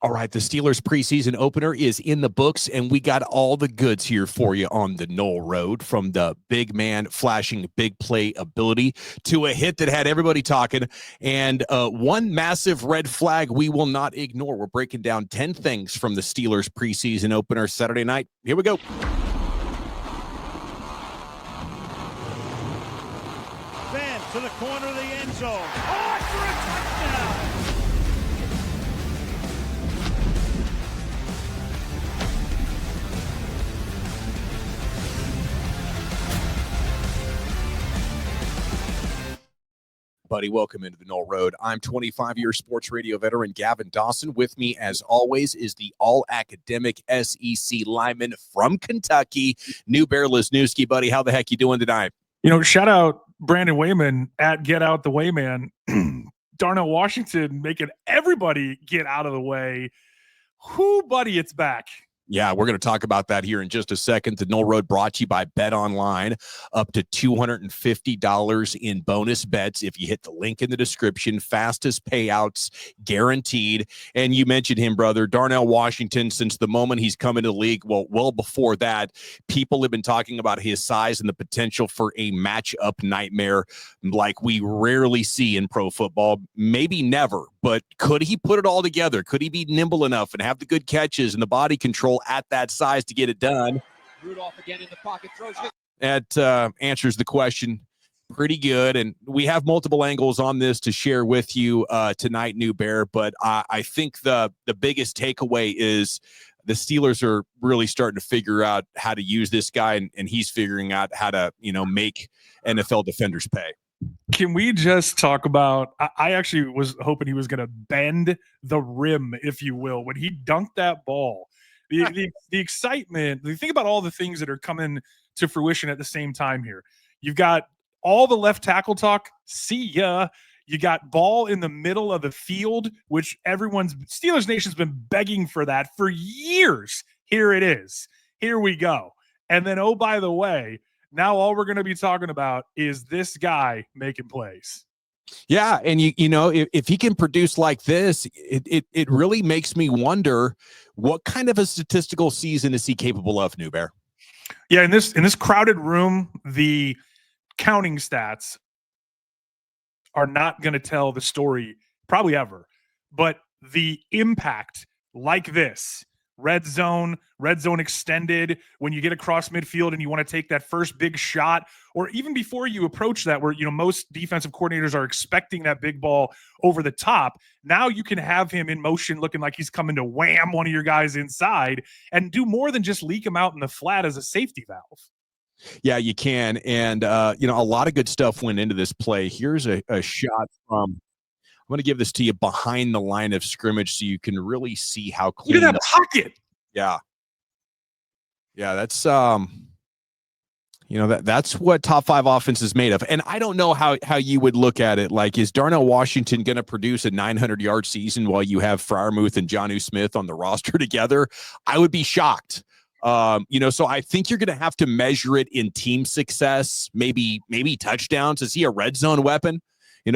All right, the Steelers preseason opener is in the books, and we got all the goods here for you on the Noll Road, from the big man flashing big play ability to a hit that had everybody talking, and one massive red flag we will not ignore. We're breaking down 10 things from the Steelers preseason opener Saturday night. Here we go. Van to the corner of the end zone. Oh, for a touchdown! Buddy, welcome into the Noll Road. I'm 25-year sports radio veteran Gavin Dawson. With me, as always, is the all-academic SEC lineman from Kentucky, New Bear Lesniewski. Buddy, how the heck you doing tonight? You know, shout out Brandon Wayman at Get Out the Wayman. Darnell Washington making everybody get out of the way. Whoo, buddy, it's back. Yeah, we're going to talk about that here in just a second. The Noll Road brought to you by Betonline. Up to $250 in bonus bets if you hit the link in the description. Fastest payouts guaranteed. And you mentioned him, brother, Darnell Washington. Since the moment he's come into the league, well before that, people have been talking about his size and the potential for a matchup nightmare like we rarely see in pro football. Maybe never, but could he put it all together? Could he be nimble enough and have the good catches and the body control at that size to get it done? Rudolph again in the pocket, throws it. That answers the question pretty good, and we have multiple angles on this to share with you tonight, New Bear, but I think the biggest takeaway is the Steelers are really starting to figure out how to use this guy, and he's figuring out how to, make NFL defenders pay. Can we just talk about, I actually was hoping he was going to bend the rim, if you will, when he dunked that ball. The excitement, think about all the things that are coming to fruition at the same time here. You've got all the left tackle talk. See ya. You got ball in the middle of the field, which Steelers Nation's been begging for that for years. Here it is. Here we go. And then, oh, by the way, now all we're going to be talking about is this guy making plays. Yeah, and if he can produce like this, it really makes me wonder what kind of a statistical season is he capable of, New Bear? Yeah, in this crowded room, the counting stats are not going to tell the story probably ever, but the impact like this, red zone extended, when you get across midfield and you want to take that first big shot, or even before you approach that, where most defensive coordinators are expecting that big ball over the top. Now you can have him in motion looking like he's coming to wham one of your guys inside and do more than just leak him out in the flat as a safety valve. Yeah, you can. And a lot of good stuff went into this play. Here's a shot from, I'm going to give this to you behind the line of scrimmage so you can really see how clean. Look at that pocket. Yeah. Yeah, that's that's what top 5 offense is made of. And I don't know how you would look at it. Like, is Darnell Washington going to produce a 900-yard season while you have Freiermuth and Jonnu Smith on the roster together? I would be shocked. So I think you're going to have to measure it in team success, maybe touchdowns. Is he a red zone weapon?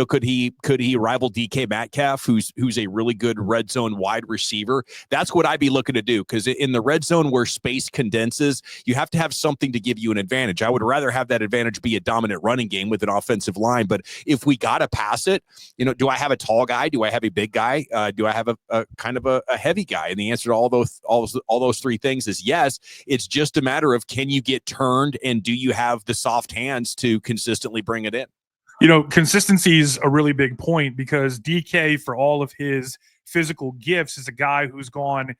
Could he rival DK Metcalf, who's a really good red zone wide receiver? That's what I'd be looking to do, because in the red zone where space condenses, you have to have something to give you an advantage. I would rather have that advantage be a dominant running game with an offensive line. But if we got to pass it, do I have a tall guy? Do I have a big guy? Do I have a kind of a heavy guy? And the answer to all those three things is yes. It's just a matter of, can you get turned, and do you have the soft hands to consistently bring it in? Consistency is a really big point, because DK, for all of his physical gifts, is a guy who's gone,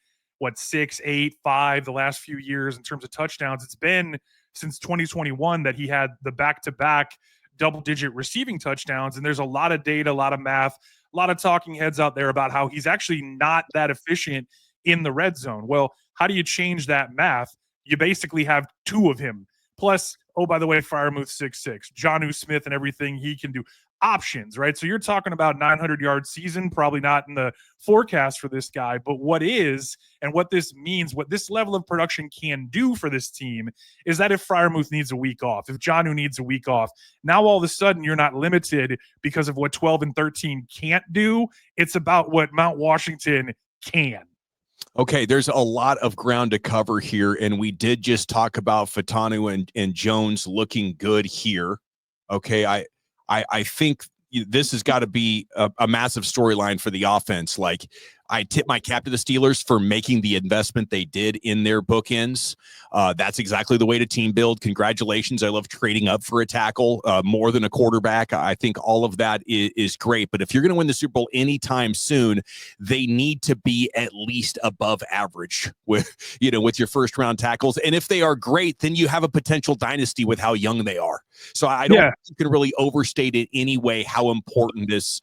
6, 8, 5 the last few years in terms of touchdowns. It's been since 2021 that he had the back-to-back double-digit receiving touchdowns, and there's a lot of data, a lot of math, a lot of talking heads out there about how he's actually not that efficient in the red zone. Well, how do you change that math? You basically have 2 of him. Plus, oh, by the way, Freiermuth 6'6", Jonnu Smith and everything he can do. Options, right? So you're talking about 900-yard season, probably not in the forecast for this guy, but what is, and what this means, what this level of production can do for this team is that if Freiermuth needs a week off, if Jonnu needs a week off, now all of a sudden you're not limited because of what 12 and 13 can't do. It's about what Mount Washington can. Okay, there's a lot of ground to cover here, and we did just talk about Fatanu and Jones looking good here. Okay, I think this has got to be a massive storyline for the offense. Like, I tip my cap to the Steelers for making the investment they did in their bookends. That's exactly the way to team build. Congratulations. I love trading up for a tackle more than a quarterback. I think all of that is great. But if you're going to win the Super Bowl anytime soon, they need to be at least above average with your first round tackles. And if they are great, then you have a potential dynasty with how young they are. So I don't think you can really overstate it anyway how important this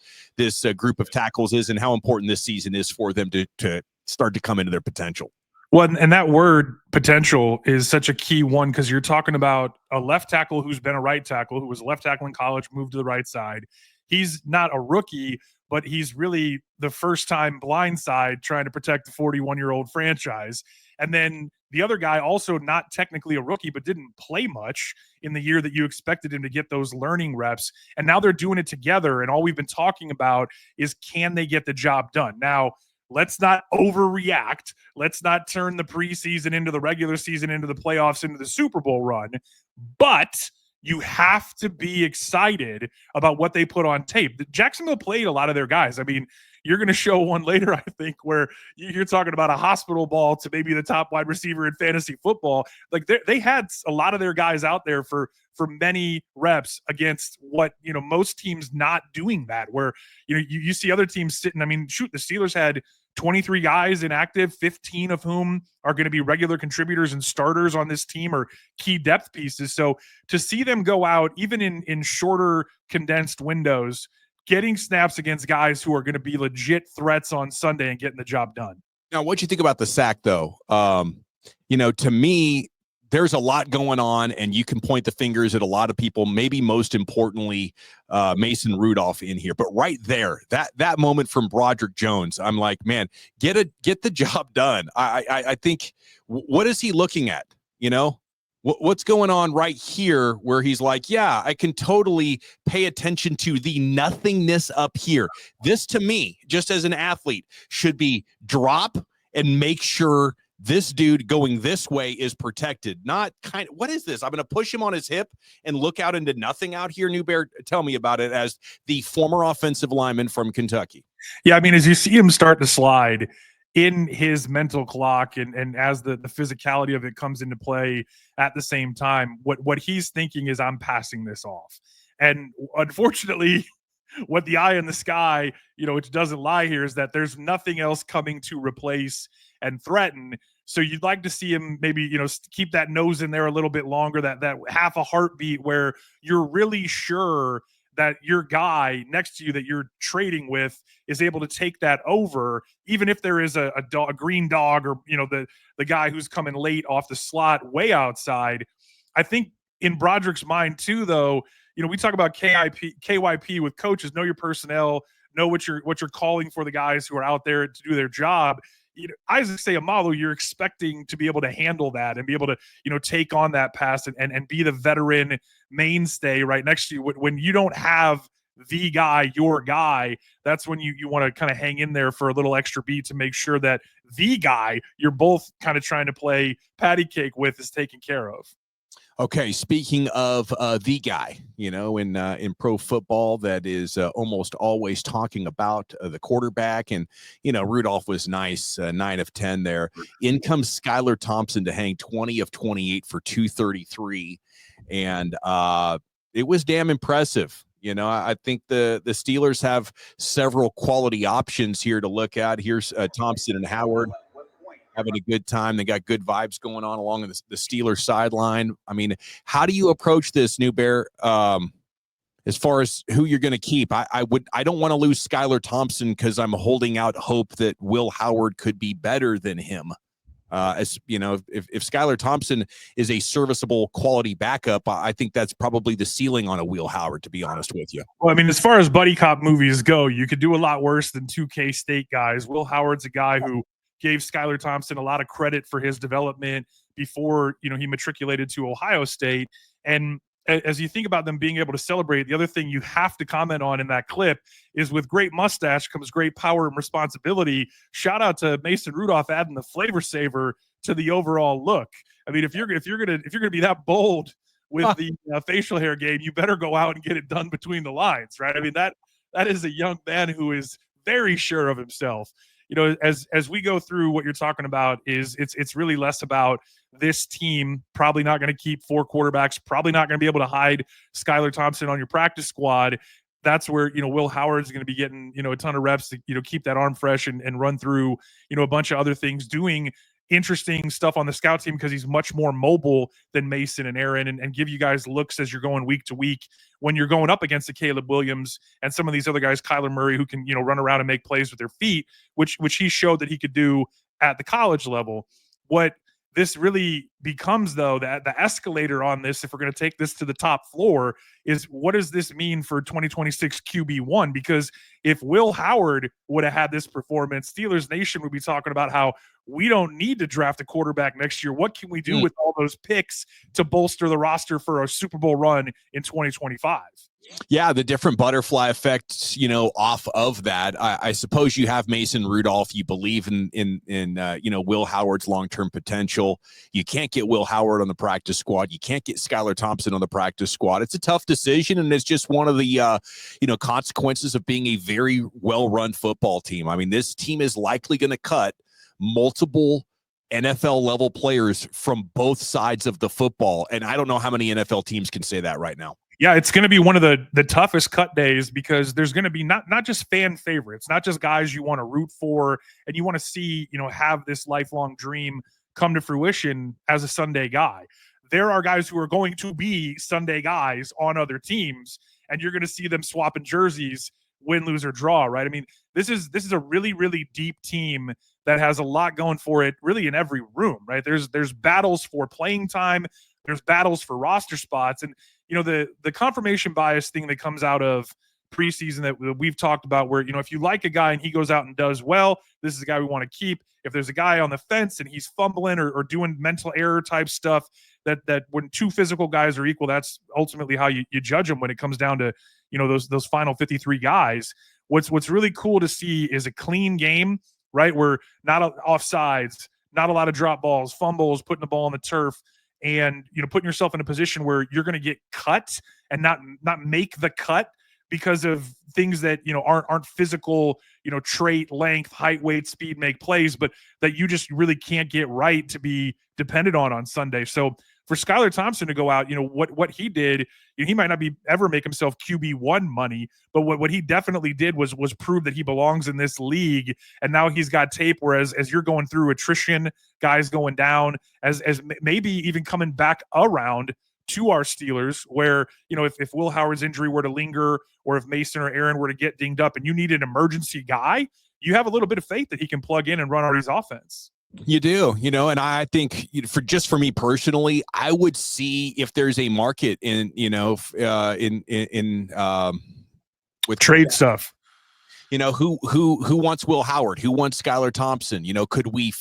group of tackles is and how important this season is for them to start to come into their potential. Well, and that word potential is such a key one because you're talking about a left tackle who's been a right tackle, who was a left tackle in college, moved to the right side. He's not a rookie, but he's really the first-time blind side trying to protect the 41-year-old franchise. And then the other guy, also not technically a rookie, but didn't play much in the year that you expected him to get those learning reps. And now they're doing it together. And all we've been talking about is, can they get the job done? Now, let's not overreact. Let's not turn the preseason into the regular season, into the playoffs, into the Super Bowl run. But you have to be excited about what they put on tape. Jacksonville played a lot of their guys. I mean, you're going to show one later, I think, where you're talking about a hospital ball to maybe the top wide receiver in fantasy football. Like, they had a lot of their guys out there for many reps against what, most teams not doing that, where, you see other teams sitting. I mean, shoot, the Steelers had 23 guys inactive, 15 of whom are going to be regular contributors and starters on this team or key depth pieces. So to see them go out, even in shorter condensed windows, getting snaps against guys who are going to be legit threats on Sunday and getting the job done. Now, what do you think about the sack, though? To me, there's a lot going on, and you can point the fingers at a lot of people, maybe most importantly, Mason Rudolph in here. But right there, that moment from Broderick Jones, I'm like, man, get the job done. I think, what is he looking at? What's going on right here where he's like, yeah, I can totally pay attention to the nothingness up here. This, to me, just as an athlete, should be drop and make sure this dude going this way is protected. Not what is this? I'm going to push him on his hip and look out into nothing out here. New Bear, tell me about it as the former offensive lineman from Kentucky. Yeah, I mean, as you see him start to slide in his mental clock and as the physicality of it comes into play at the same time, what he's thinking is, I'm passing this off. And unfortunately, what the eye in the sky, which doesn't lie here, is that there's nothing else coming to replace and threaten. So you'd like to see him maybe, keep that nose in there a little bit longer, that half a heartbeat where you're really sure that your guy next to you that you're trading with is able to take that over, even if there is a green dog or, the guy who's coming late off the slot way outside. I think in Broderick's mind too, though, we talk about KYP with coaches, know your personnel, know what you're calling for the guys who are out there to do their job. Isaac Seumalo, you're expecting to be able to handle that and be able to, take on that pass and be the veteran mainstay right next to you. When you don't have the guy, your guy, that's when you want to kind of hang in there for a little extra beat to make sure that the guy you're both kind of trying to play patty cake with is taken care of. Okay, speaking of the guy, in pro football that is almost always talking about the quarterback, and Rudolph was nice, 9 of 10 there. In comes Skylar Thompson to hang 20 of 28 for 233, and it was damn impressive. I think the Steelers have several quality options here to look at. Here's Thompson and Howard having a good time. They got good vibes going on along the Steelers sideline. I mean, how do you approach this, New Bear, as far as who you're going to keep? I don't want to lose Skylar Thompson because I'm holding out hope that Will Howard could be better than him. If Skylar Thompson is a serviceable quality backup, I think that's probably the ceiling on a Will Howard, to be honest with you. Well, I mean, as far as buddy cop movies go, you could do a lot worse than 2K State guys. Will Howard's a guy who gave Skylar Thompson a lot of credit for his development before, he matriculated to Ohio State. And as you think about them being able to celebrate, the other thing you have to comment on in that clip is with great mustache comes great power and responsibility. Shout out to Mason Rudolph adding the flavor saver to the overall look. I mean, if you're gonna be that bold with the facial hair game, you better go out and get it done between the lines, right? I mean, that is a young man who is very sure of himself. You know, as we go through what you're talking about, is it's really less about this team probably not going to keep 4 quarterbacks, probably not going to be able to hide Skylar Thompson on your practice squad. That's where, you know, Will Howard's going to be getting, you know, a ton of reps to, you know, keep that arm fresh and run through, you know, a bunch of other things, doing interesting stuff on the scout team because he's much more mobile than Mason and Aaron, and give you guys looks as you're going week to week when you're going up against the Caleb Williams and some of these other guys, Kyler Murray, who can, you know, run around and make plays with their feet, which he showed that he could do at the college level. What this really becomes, though, that the escalator on this, if we're going to take this to the top floor, is what does this mean for 2026 QB1? Because if Will Howard would have had this performance, Steelers Nation would be talking about how we don't need to draft a quarterback next year. What can we do with all those picks to bolster the roster for a Super Bowl run in 2025? Yeah, the different butterfly effects, you know, off of that. I suppose you have Mason Rudolph. You believe in you know, Will Howard's long-term potential. You can't get Will Howard on the practice squad. You can't get Skylar Thompson on the practice squad. It's a tough decision, and it's just one of the you know, consequences of being a very well-run football team. I mean, this team is likely going to cut multiple NFL level players from both sides of the football, and I don't know how many NFL teams can say that right now. Yeah, it's going to be one of the toughest cut days because there's going to be not just fan favorites, not just guys you want to root for and you want to see, you know, have this lifelong dream come to fruition as a Sunday guy. There are guys who are going to be Sunday guys on other teams, and you're going to see them swapping jerseys, win, lose, or draw, right? I mean, this is a really, really deep team that has a lot going for it really in every room, right? There's battles for playing time. There's battles for roster spots. And, you know, the confirmation bias thing that comes out of preseason that we've talked about where, you know, if you like a guy and he goes out and does well, this is a guy we want to keep. If there's a guy on the fence and he's fumbling or doing mental error type stuff, that when 2 physical guys are equal, that's ultimately how you judge them when it comes down to, you know, those final 53 guys. What's really cool to see is a clean game, right? Where not offsides, not a lot of drop balls, fumbles, putting the ball on the turf, and, you know, putting yourself in a position where you're going to get cut and not make the cut because of things that, you know, aren't physical, you know, trait, length, height, weight, speed, make plays, but that you just really can't get right to be depended on Sunday. So for Skylar Thompson to go out, you know, what he did, you know, he might not be ever make himself QB1 money, but what he definitely did was prove that he belongs in this league. And now he's got tape, whereas as you're going through attrition, guys going down, as maybe even coming back around to our Steelers, where, you know, if Will Howard's injury were to linger, or if Mason or Aaron were to get dinged up and you need an emergency guy, you have a little bit of faith that he can plug in and run Artie's offense. You do, you know, and I think, you know, for me personally, I would see if there's a market in, you know, with trade stuff. You know, who wants Will Howard? Who wants Skylar Thompson? You know, could we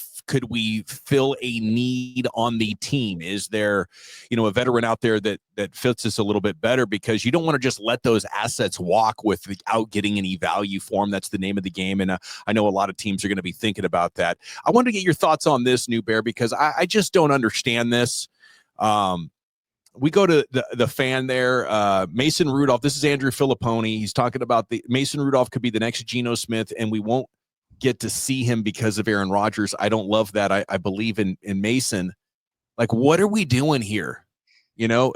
fill a need on the team? Is there, you know, a veteran out there that fits us a little bit better? Because you don't want to just let those assets walk without getting any value for them. That's the name of the game. And I know a lot of teams are going to be thinking about that. I wanted to get your thoughts on this, New Bear, because I just don't understand this. We go to the fan there, Mason Rudolph. This is Andrew Filipponi. He's talking about the Mason Rudolph could be the next Geno Smith, and we won't get to see him because of Aaron Rodgers. I don't love that. I believe in Mason. Like, what are we doing here? You know,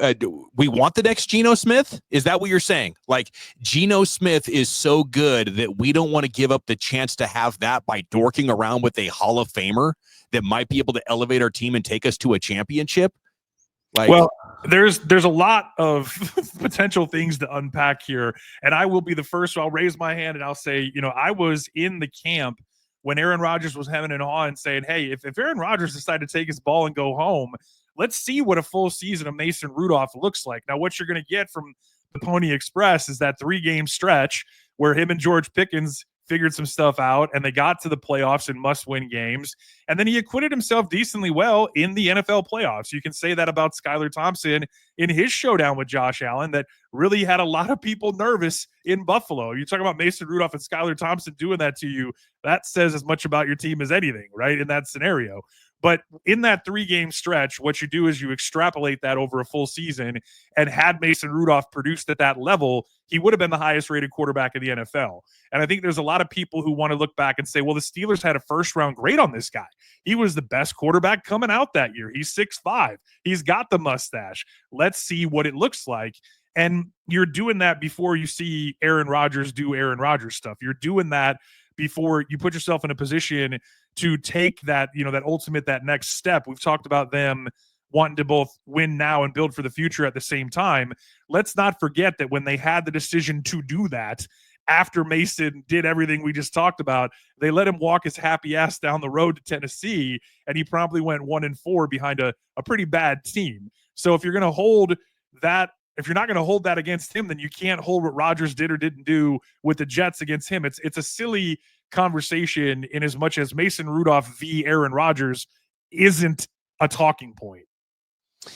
we want the next Geno Smith. Is that what you're saying? Like, Geno Smith is so good that we don't want to give up the chance to have that by dorking around with a Hall of Famer that might be able to elevate our team and take us to a championship. Like, well, there's a lot of potential things to unpack here, and I will be the first. So I'll raise my hand and I'll say, you know, I was in the camp when Aaron Rodgers was having an awe and saying, hey, if Aaron Rodgers decided to take his ball and go home, let's see what a full season of Mason Rudolph looks like. Now, what you're going to get from the Pony Express is that 3-game stretch where him and George Pickens figured some stuff out, and they got to the playoffs in must-win games. And then he acquitted himself decently well in the NFL playoffs. You can say that about Skylar Thompson in his showdown with Josh Allen that really had a lot of people nervous in Buffalo. You talk about Mason Rudolph and Skylar Thompson doing that to you, that says as much about your team as anything, right, in that scenario. But in that 3-game stretch, what you do is you extrapolate that over a full season, and had Mason Rudolph produced at that level, he would have been the highest rated quarterback in the NFL. And I think there's a lot of people who want to look back and say, well, the Steelers had a first-round grade on this guy. He was the best quarterback coming out that year. He's 6'5". He's got the mustache. Let's see what it looks like. And you're doing that before you see Aaron Rodgers do Aaron Rodgers stuff. You're doing that before you put yourself in a position to take that, that ultimate, that next step. We've talked about them wanting to both win now and build for the future at the same time. Let's not forget that when they had the decision to do that, after Mason did everything we just talked about, they let him walk his happy ass down the road to Tennessee, and he promptly went 1-4 behind a pretty bad team. So if you're going to hold that, if you're not going to hold that against him, then you can't hold what Rodgers did or didn't do with the Jets against him. It's a silly conversation in as much as Mason Rudolph v. Aaron Rodgers isn't a talking point.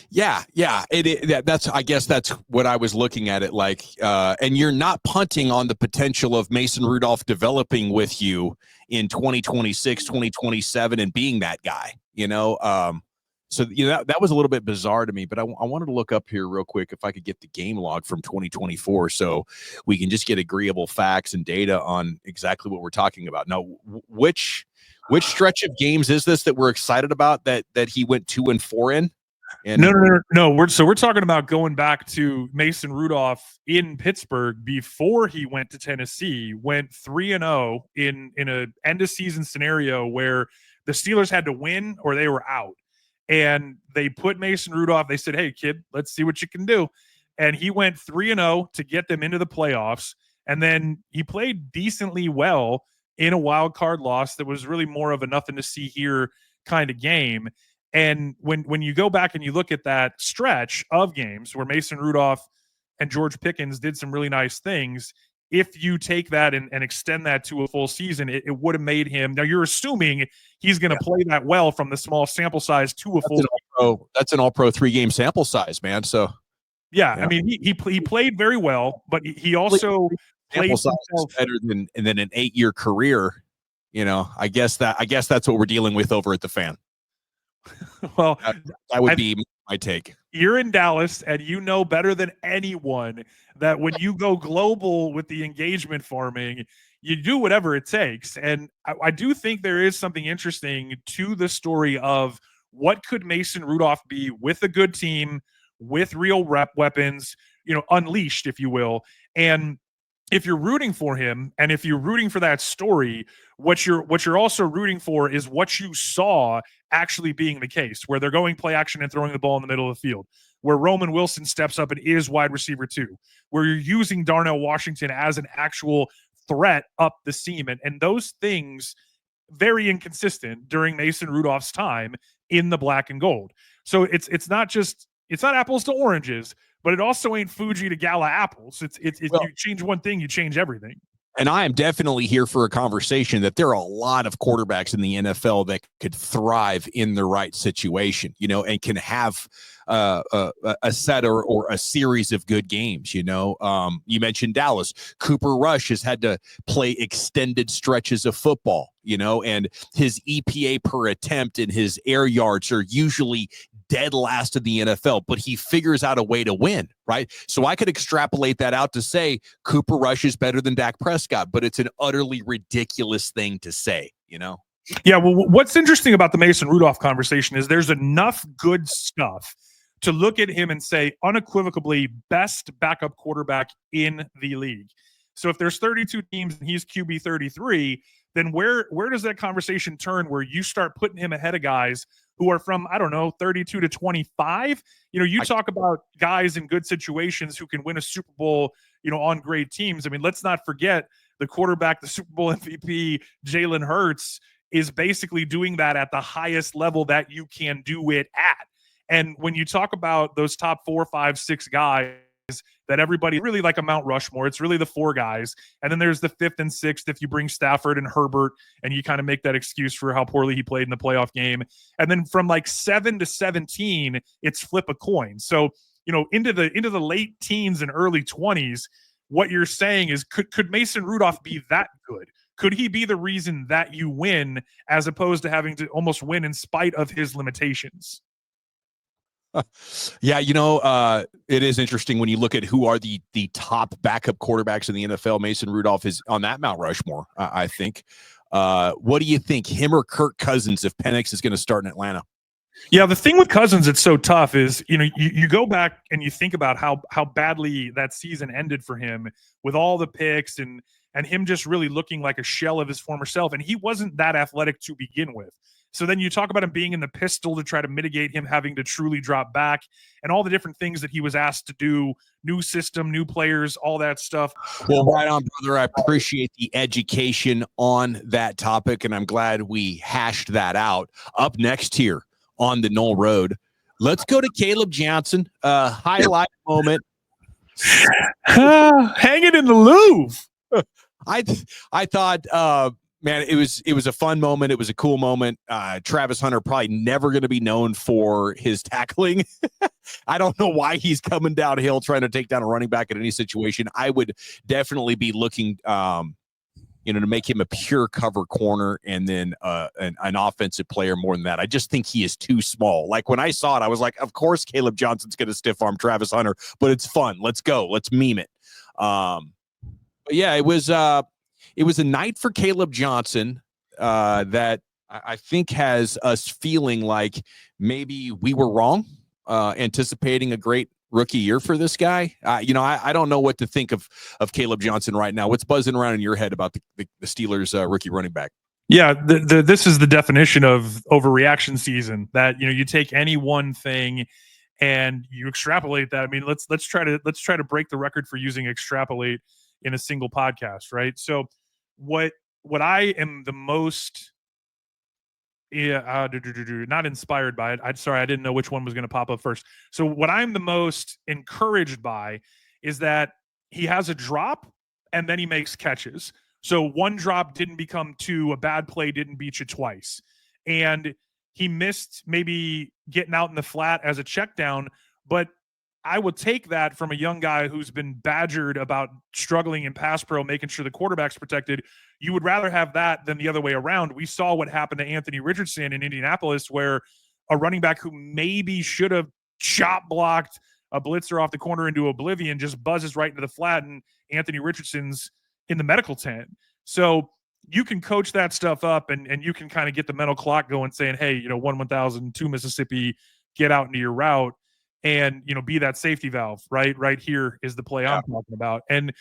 Yeah. That's, I guess that's what I was looking at it like. And you're not punting on the potential of Mason Rudolph developing with you in 2026, 2027, and being that guy, So, that was a little bit bizarre to me, but I wanted to look up here real quick if I could get the game log from 2024 so we can just get agreeable facts and data on exactly what we're talking about. Now, which stretch of games is this that we're excited about that he went 2-4 in? And No. We're talking about going back to Mason Rudolph in Pittsburgh before he went to Tennessee, went 3-0 in a end of season scenario where the Steelers had to win or they were out. And they put Mason Rudolph, they said, hey, kid, let's see what you can do. And he went 3-0 to get them into the playoffs. And then he played decently well in a wild card loss that was really more of a nothing to see here kind of game. And when you go back and you look at that stretch of games where Mason Rudolph and George Pickens did some really nice things, if you take that and extend that to a full season, it would have made him. Now you're assuming he's going to play that well from the small sample size to a full season. That's an all-pro 3-game sample size, man. So yeah. I mean, he played very well, but he also played better than an 8-year career. I guess that's what we're dealing with over at the Fan. Well, that would be my take. You're in Dallas, and you know better than anyone that when you go global with the engagement farming, you do whatever it takes. And I do think there is something interesting to the story of what could Mason Rudolph be with a good team, with real weapons, unleashed, if you will. And if you're rooting for him, and if you're rooting for that story, what you're also rooting for is what you saw actually being the case, where they're going play action and throwing the ball in the middle of the field, where Roman Wilson steps up and is wide receiver 2, where you're using Darnell Washington as an actual threat up the seam. And those things very inconsistent during Mason Rudolph's time in the black and gold. So it's not apples to oranges, but it also ain't Fuji to Gala apples. You change one thing, you change everything. And I am definitely here for a conversation that there are a lot of quarterbacks in the NFL that could thrive in the right situation, and can have a set or a series of good games. You mentioned Dallas. Cooper Rush has had to play extended stretches of football, and his EPA per attempt and his air yards are usually dead last of the NFL, but he figures out a way to win, right? So I could extrapolate that out to say Cooper Rush is better than Dak Prescott, but it's an utterly ridiculous thing to say, Yeah, well, what's interesting about the Mason Rudolph conversation is there's enough good stuff to look at him and say unequivocally best backup quarterback in the league. So if there's 32 teams and he's QB 33, then where does that conversation turn where you start putting him ahead of guys who are from, 32 to 25? You talk about guys in good situations who can win a Super Bowl, on great teams. I mean, let's not forget the quarterback, the Super Bowl MVP, Jalen Hurts, is basically doing that at the highest level that you can do it at. And when you talk about those top 4, 5, 6 guys that everybody really like a Mount Rushmore. It's really the 4 guys. And then there's the 5th and 6th if you bring Stafford and Herbert and you kind of make that excuse for how poorly he played in the playoff game. And then from like 7 to 17, it's flip a coin. So, into the late teens and early 20s, what you're saying is could Mason Rudolph be that good? Could he be the reason that you win as opposed to having to almost win in spite of his limitations? Yeah, it is interesting when you look at who are the top backup quarterbacks in the NFL. Mason Rudolph is on that Mount Rushmore, I think. What do you think, him or Kirk Cousins, if Penix is going to start in Atlanta? Yeah, the thing with Cousins, it's so tough is, you go back and you think about how badly that season ended for him with all the picks and him just really looking like a shell of his former self. And he wasn't that athletic to begin with. So then you talk about him being in the pistol to try to mitigate him having to truly drop back and all the different things that he was asked to do, new system, new players, all that stuff. Well, right on, brother. I appreciate the education on that topic, and I'm glad we hashed that out. Up next here on the Noll Road, let's go to Caleb Johnson. Highlight moment. Hang it in the Louvre. I thought, man, it was a fun moment. It was a cool moment. Travis Hunter probably never going to be known for his tackling. I don't know why he's coming downhill trying to take down a running back in any situation. I would definitely be looking, to make him a pure cover corner and then an offensive player more than that. I just think he is too small. Like when I saw it, I was like, of course Caleb Johnson's going to stiff arm Travis Hunter, but it's fun. Let's go. Let's meme it. But yeah, it was a night for Caleb Johnson that I think has us feeling like maybe we were wrong, anticipating a great rookie year for this guy. I don't know what to think of Caleb Johnson right now. What's buzzing around in your head about the Steelers rookie running back? Yeah, this is the definition of overreaction season. That you take any one thing and you extrapolate that. I mean, let's try to break the record for using extrapolate in a single podcast, right? So what I am the most not inspired by it. I didn't know which one was going to pop up first. So what I'm the most encouraged by is that he has a drop and then he makes catches. So one drop didn't become 2, a bad play didn't beat you twice. And he missed maybe getting out in the flat as a check down, but I would take that from a young guy who's been badgered about struggling in pass pro, making sure the quarterback's protected. You would rather have that than the other way around. We saw what happened to Anthony Richardson in Indianapolis, where a running back who maybe should have chop blocked a blitzer off the corner into oblivion just buzzes right into the flat, and Anthony Richardson's in the medical tent. So you can coach that stuff up and you can kind of get the mental clock going saying, hey, 1-1000, 2 Mississippi, get out into your route. And be that safety valve, right here is the play I'm talking about. And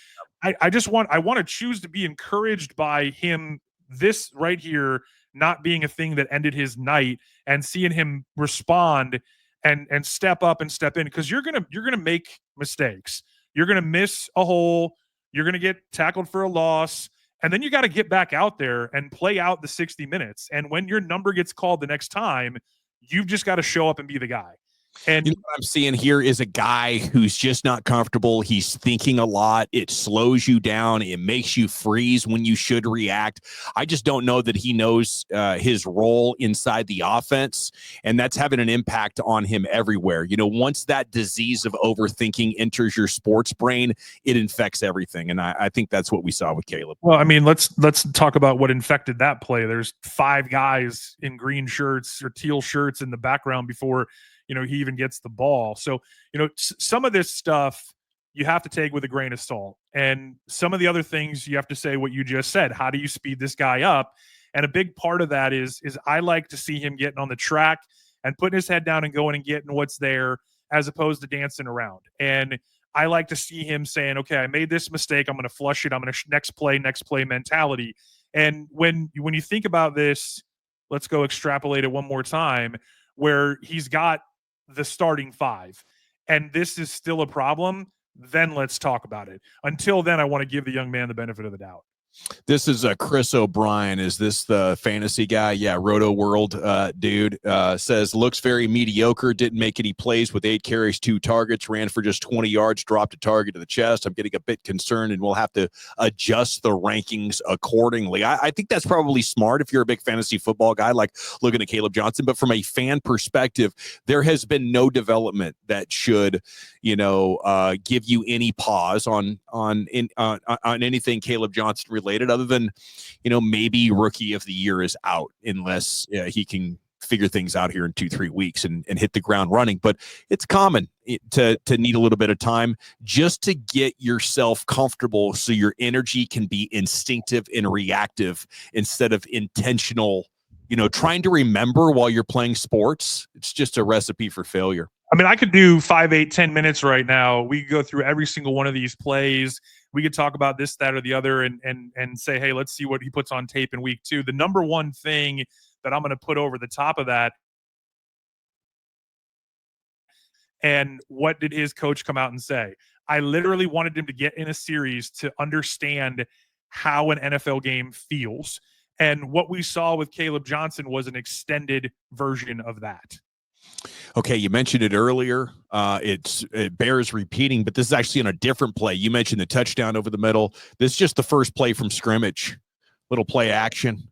I want to choose to be encouraged by him, this right here not being a thing that ended his night, and seeing him respond and step up and step in, because you're gonna make mistakes, you're gonna miss a hole, you're gonna get tackled for a loss, and then you got to get back out there and play out the 60 minutes. And when your number gets called the next time, you've just got to show up and be the guy. And what I'm seeing here is a guy who's just not comfortable. He's thinking a lot. It slows you down. It makes you freeze when you should react. I just don't know that he knows his role inside the offense, and that's having an impact on him everywhere. Once that disease of overthinking enters your sports brain, it infects everything, and I think that's what we saw with Caleb. Well, I mean, let's talk about what infected that play. There's 5 guys in green shirts or teal shirts in the background before he even gets the ball. So, some of this stuff you have to take with a grain of salt. And some of the other things you have to say what you just said. How do you speed this guy up? And a big part of that is I like to see him getting on the track and putting his head down and going and getting what's there, as opposed to dancing around. And I like to see him saying, okay, I made this mistake, I'm going to flush it, I'm going to next play mentality. And when you think about this, let's go extrapolate it one more time, where he's got the starting 5 and this is still a problem, then let's talk about it. Until then, I want to give the young man the benefit of the doubt. This is Chris O'Brien. Is this the fantasy guy? Yeah, Roto World dude. Says, looks very mediocre. Didn't make any plays with 8 carries, 2 targets. Ran for just 20 yards. Dropped a target to the chest. I'm getting a bit concerned, and we'll have to adjust the rankings accordingly. I think that's probably smart if you're a big fantasy football guy, like looking at Caleb Johnson. But from a fan perspective, there has been no development that should, give you any pause on anything Caleb Johnson related, other than, maybe rookie of the year is out unless he can figure things out here in 2-3 weeks and hit the ground running. But it's common to need a little bit of time just to get yourself comfortable so your energy can be instinctive and reactive instead of intentional, trying to remember while you're playing sports. It's just a recipe for failure. I mean, I could do 5, 8, 10 minutes right now. We could go through every single one of these plays. We could talk about this, that, or the other and say, hey, let's see what he puts on tape in week 2. The number one thing that I'm going to put over the top of that, and what did his coach come out and say? I literally wanted him to get in a series to understand how an NFL game feels. And what we saw with Caleb Johnson was an extended version of that. Okay, you mentioned it earlier. It bears repeating, but this is actually on a different play. You mentioned the touchdown over the middle. This is just the first play from scrimmage, little play action.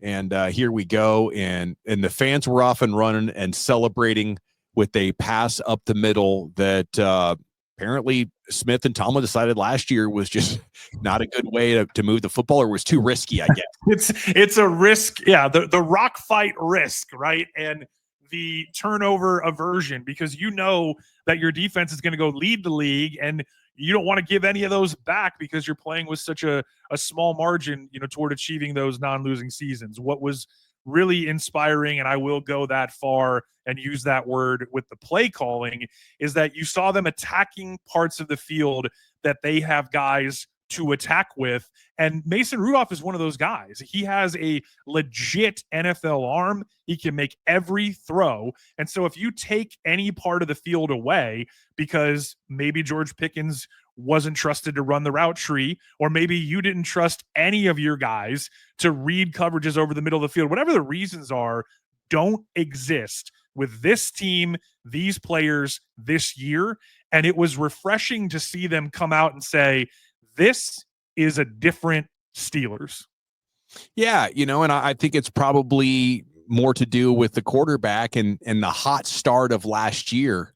And here we go. And the fans were off and running and celebrating with a pass up the middle that apparently Smith and Tomlin decided last year was just not a good way to move the football, or was too risky, I guess. It's a risk. Yeah, the rock fight risk, right? And the turnover aversion, because that your defense is going to go lead the league, and you don't want to give any of those back because you're playing with such a small margin, toward achieving those non-losing seasons. What was really inspiring, and I will go that far and use that word with the play calling, is that you saw them attacking parts of the field that they have guys to attack with. And Mason Rudolph is one of those guys. He has a legit NFL arm. He can make every throw. And so if you take any part of the field away because maybe George Pickens wasn't trusted to run the route tree, or maybe you didn't trust any of your guys to read coverages over the middle of the field, whatever the reasons are, don't exist with this team, these players this year. And it was refreshing to see them come out and say, this is a different Steelers. Yeah, and I think it's probably more to do with the quarterback and the hot start of last year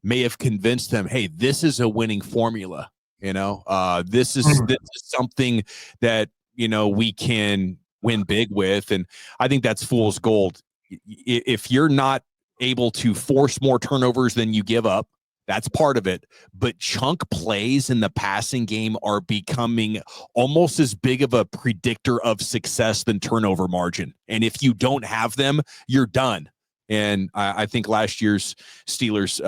may have convinced them, hey, this is a winning formula. This is something that, we can win big with. And I think that's fool's gold. If you're not able to force more turnovers than you give up, that's part of it. But chunk plays in the passing game are becoming almost as big of a predictor of success than turnover margin. And if you don't have them, you're done. And I think last year's Steelers,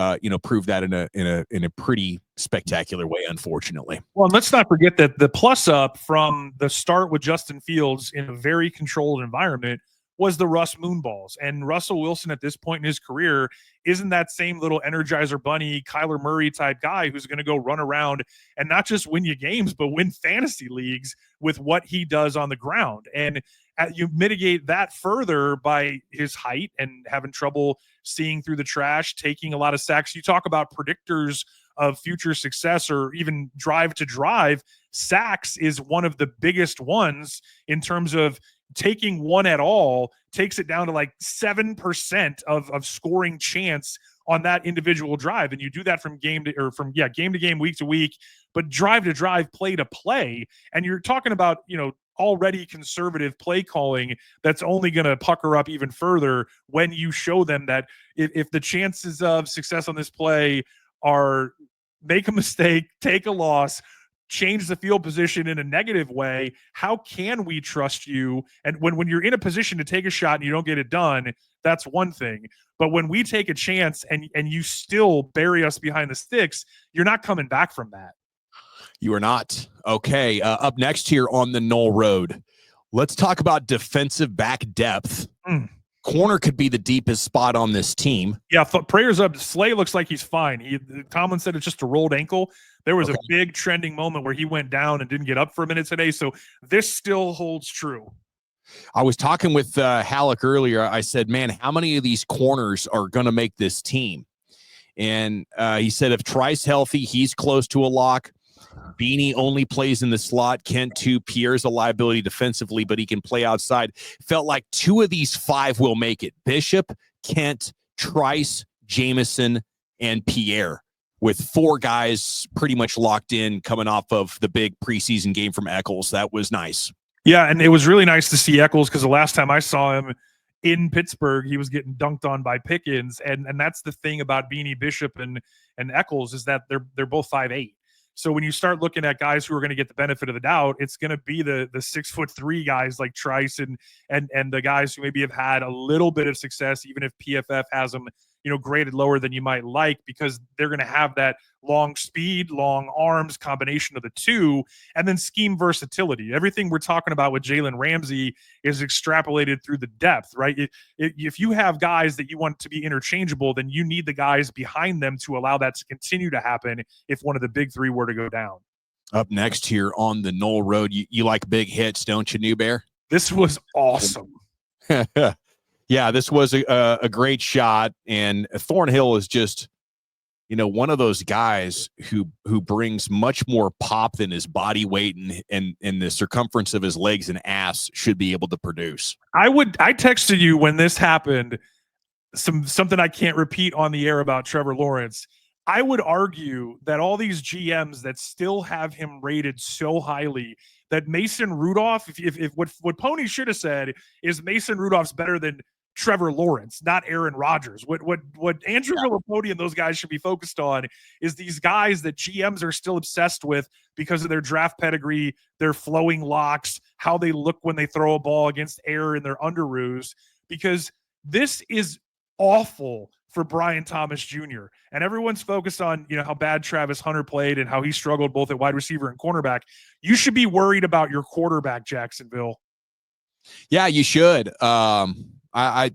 proved that in a pretty spectacular way, unfortunately. Well, and let's not forget that the plus up from the start with Justin Fields in a very controlled environment was the Russ Moonballs. And Russell Wilson at this point in his career isn't that same little Energizer Bunny, Kyler Murray type guy who's going to go run around and not just win you games, but win fantasy leagues with what he does on the ground. And you mitigate that further by his height and having trouble seeing through the trash, taking a lot of sacks. You talk about predictors of future success or even drive to drive. Sacks is one of the biggest ones in terms of taking one at all takes it down to like 7% of scoring chance on that individual drive. And you do that from game to game, week to week, but drive to drive, play to play. And you're talking about, already conservative play calling that's only going to pucker up even further when you show them that if the chances of success on this play are make a mistake, take a loss, change the field position in a negative way, how can we trust you? And when you're in a position to take a shot and you don't get it done, that's one thing. But when we take a chance and you still bury us behind the sticks, you're not coming back from that. You are not. Okay, up next here on the Noll Road, let's talk about defensive back depth. Corner could be the deepest spot on this team. Yeah, prayers up. Slay looks like he's fine. Tomlin said it's just a rolled ankle. There was a big trending moment where he went down and didn't get up for a minute today. So this still holds true. I was talking with Halleck earlier. I said, man, how many of these corners are going to make this team? And he said if Trice healthy, he's close to a lock. Beanie only plays in the slot. Kent too. Pierre's a liability defensively, but he can play outside. Felt like 2 of these 5 will make it. Bishop, Kent, Trice, Jameson, and Pierre, with 4 guys pretty much locked in coming off of the big preseason game from Eccles. That was nice. Yeah, and it was really nice to see Eccles because the last time I saw him in Pittsburgh, he was getting dunked on by Pickens. And that's the thing about Beanie, Bishop, and Eccles is that they're both 5'8". So when you start looking at guys who are going to get the benefit of the doubt, it's going to be the 6'3" guys like Trice and the guys who maybe have had a little bit of success, even if PFF has them, graded lower than you might like, because they're going to have that long speed, long arms combination of the two, and then scheme versatility. Everything we're talking about with Jalen Ramsey is extrapolated through the depth, right? If you have guys that you want to be interchangeable, then you need the guys behind them to allow that to continue to happen if one of the big 3 were to go down. Up next here on the Noll Road, you like big hits, don't you, New Bear? This was awesome. Yeah, this was a great shot, and Thornhill is just, one of those guys who brings much more pop than his body weight and the circumference of his legs and ass should be able to produce. I texted you when this happened, something I can't repeat on the air about Trevor Lawrence. I would argue that all these GMs that still have him rated so highly, that Mason Rudolph, if what Pony should have said is Mason Rudolph's better than Trevor Lawrence, not Aaron Rodgers. What Andrew Villapodi and those guys should be focused on is these guys that GMs are still obsessed with because of their draft pedigree, their flowing locks, how they look when they throw a ball against air in their underoos, because this is awful for Brian Thomas Jr. And everyone's focused on, how bad Travis Hunter played and how he struggled both at wide receiver and cornerback. You should be worried about your quarterback, Jacksonville. Yeah, you should. I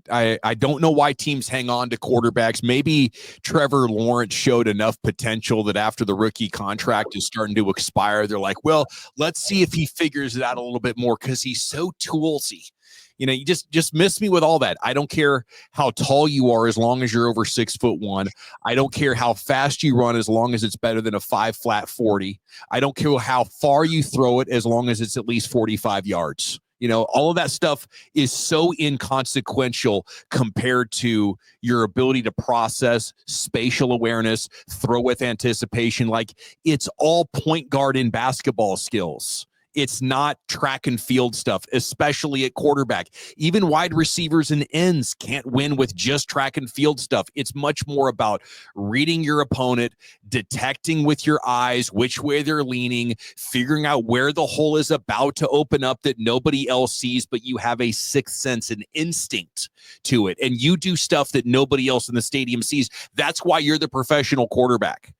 don't know why teams hang on to quarterbacks. Maybe Trevor Lawrence showed enough potential that after the rookie contract is starting to expire, they're like, well, let's see if he figures it out a little bit more because he's so toolsy. You just miss me with all that. I don't care how tall you are as long as you're over 6'1". I don't care how fast you run as long as it's better than a 5 flat 40. I don't care how far you throw it as long as it's at least 45 yards. All of that stuff is so inconsequential compared to your ability to process, spatial awareness, throw with anticipation. Like, it's all point guard in basketball skills. It's not track and field stuff, especially at quarterback. Even wide receivers and ends can't win with just track and field stuff. It's much more about reading your opponent, detecting with your eyes which way they're leaning, figuring out where the hole is about to open up that nobody else sees, but you have a sixth sense and instinct to it. And you do stuff that nobody else in the stadium sees. That's why you're the professional quarterback.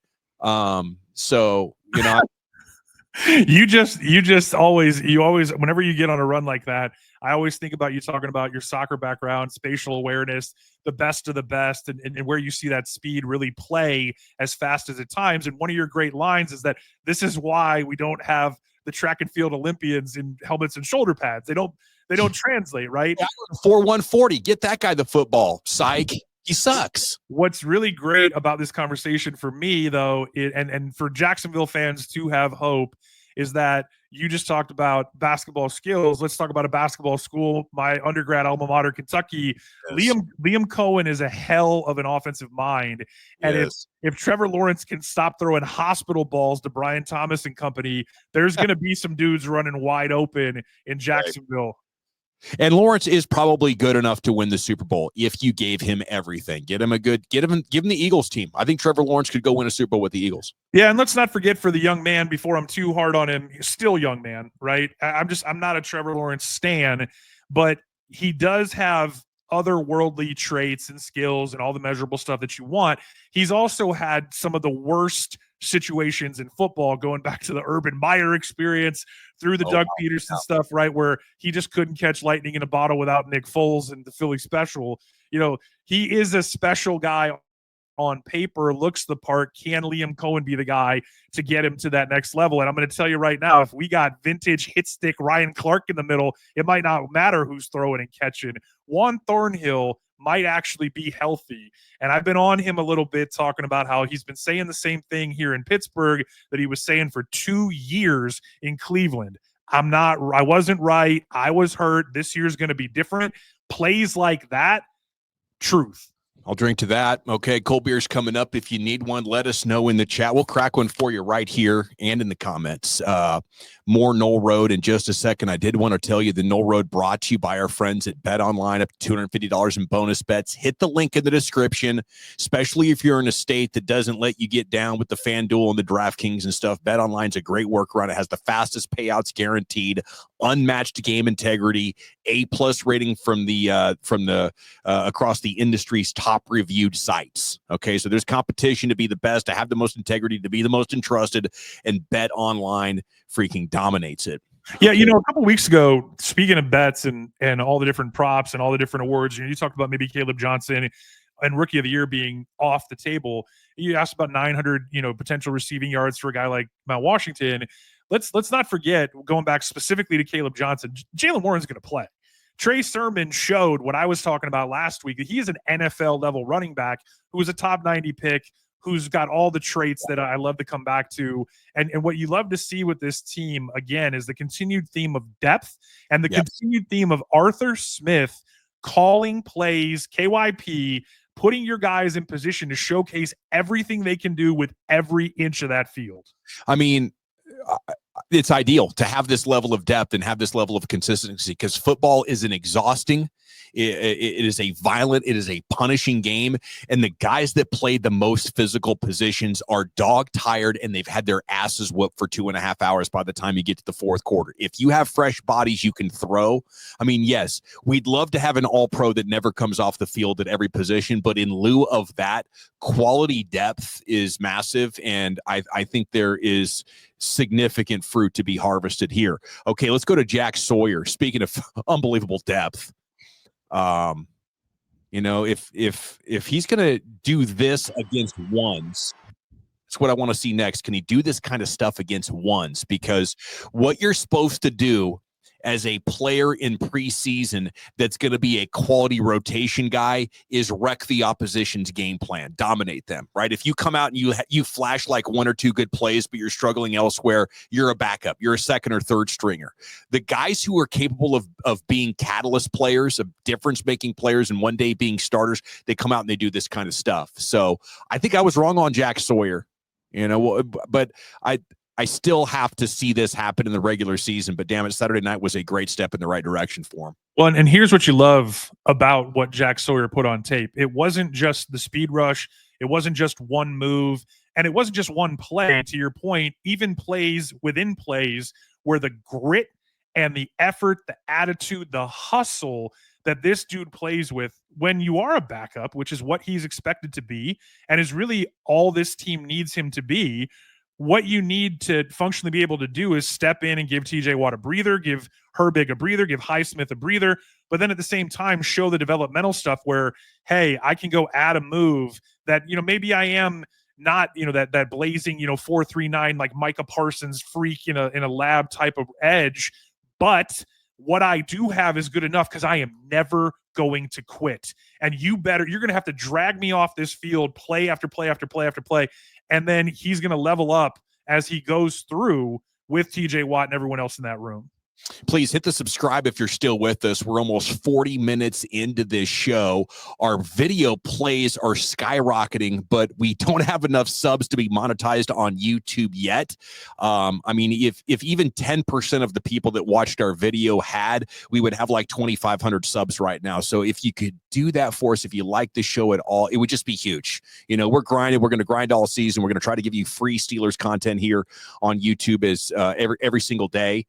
You always, whenever you get on a run like that, I always think about you talking about your soccer background, spatial awareness, the best of the best, and where you see that speed really play as fast as at times. And one of your great lines is that this is why we don't have the track and field Olympians in helmets and shoulder pads. They don't translate, right? 4-1-40. Get that guy the football. Psych. He sucks. What's really great about this conversation for me, though, and for Jacksonville fans to have hope, is that you just talked about basketball skills. Let's talk about a basketball school. My undergrad alma mater, Kentucky. Yes. Liam Cohen is a hell of an offensive mind. And yes, if Trevor Lawrence can stop throwing hospital balls to Brian Thomas and company, there's going to be some dudes running wide open in Jacksonville. Right. And Lawrence is probably good enough to win the Super Bowl if you gave him everything. Give him the Eagles team. I think Trevor Lawrence could go win a Super Bowl with the Eagles. Yeah, and let's not forget, for the young man, before I'm too hard on him, he's still young man, right? I'm not a Trevor Lawrence stan, but he does have otherworldly traits and skills and all the measurable stuff that you want. He's also had some of the worst situations in football, going back to the Urban Meyer experience through the Doug Peterson stuff, right, where he just couldn't catch lightning in a bottle without Nick Foles and the Philly special. He is a special guy on paper, looks the part. Can Liam Cohen be the guy to get him to that next level? And I'm going to tell you right now, if we got vintage hit stick Ryan Clark in the middle, it might not matter who's throwing and catching. Juan Thornhill might actually be healthy. And I've been on him a little bit talking about how he's been saying the same thing here in Pittsburgh that he was saying for 2 years in Cleveland. I wasn't right. I was hurt. This year's going to be different. Plays like that, truth. I'll drink to that. Okay, cold beer's coming up. If you need one, let us know in the chat. We'll crack one for you right here and in the comments. More Noll Road in just a second. I did want to tell you the Noll Road brought to you by our friends at Betonline, up to $250 in bonus bets. Hit the link in the description, especially if you're in a state that doesn't let you get down with the FanDuel and the DraftKings and stuff. Betonline's a great workaround. It has the fastest payouts guaranteed, unmatched game integrity, A+ rating from the across the industry's top reviewed sites. Okay, so there's competition to be the best, to have the most integrity, to be the most entrusted, and BetOnline freaking dominates it. Yeah, a couple weeks ago, speaking of bets and all the different props and all the different awards, you talked about maybe Caleb Johnson and Rookie of the Year being off the table. You asked about 900, potential receiving yards for a guy like Mount Washington. Let's not forget, going back specifically to Caleb Johnson, Jalen Warren's going to play. Trey Sermon showed what I was talking about last week, that he is an NFL-level running back who was a top 90 pick, who's got all the traits that I love to come back to. And what you love to see with this team, again, is the continued theme of depth and the continued theme of Arthur Smith calling plays, KYP, putting your guys in position to showcase everything they can do with every inch of that field. I mean, it's ideal to have this level of depth and have this level of consistency, because football is an exhausting, it is a violent, it is a punishing game, and the guys that play the most physical positions are dog tired, and they've had their asses whooped for 2.5 hours by the time you get to the fourth quarter. If you have fresh bodies you can throw, I mean, yes, we'd love to have an all-pro that never comes off the field at every position, but in lieu of that, quality depth is massive, and I think there is significant fruit to be harvested here. Okay, let's go to Jack Sawyer. Speaking of unbelievable depth, if he's gonna do this against ones, that's what I want to see next. Can he do this kind of stuff against ones? Because what you're supposed to do as a player in preseason that's going to be a quality rotation guy is wreck the opposition's game plan, dominate them, right? If you come out and you flash like 1 or 2 good plays, but you're struggling elsewhere, you're a backup. You're a second or third stringer. The guys who are capable of being catalyst players, of difference-making players, and one day being starters, they come out and they do this kind of stuff. So I think I was wrong on Jack Sawyer, but I still have to see this happen in the regular season, but damn it, Saturday night was a great step in the right direction for him. Well, and here's what you love about what Jack Sawyer put on tape. It wasn't just the speed rush. It wasn't just one move, and it wasn't just one play. To your point, even plays within plays where the grit and the effort, the attitude, the hustle that this dude plays with when you are a backup, which is what he's expected to be and is really all this team needs him to be. What you need to functionally be able to do is step in and give TJ Watt a breather, give Herbig a breather, give Highsmith a breather, but then at the same time show the developmental stuff where, hey, I can go add a move that, maybe I am not, that blazing, 4.39 like Micah Parsons freak in a lab type of edge, but what I do have is good enough because I am never going to quit. And you're going to have to drag me off this field play after play after play after play. And then he's going to level up as he goes through with TJ Watt and everyone else in that room. Please hit the subscribe if you're still with us. We're almost 40 minutes into this show. Our video plays are skyrocketing, but we don't have enough subs to be monetized on YouTube yet. If even 10% of the people that watched our video we would have like 2,500 subs right now. So if you could do that for us, if you like the show at all, it would just be huge. We're grinding. We're going to grind all season. We're going to try to give you free Steelers content here on YouTube as every single day.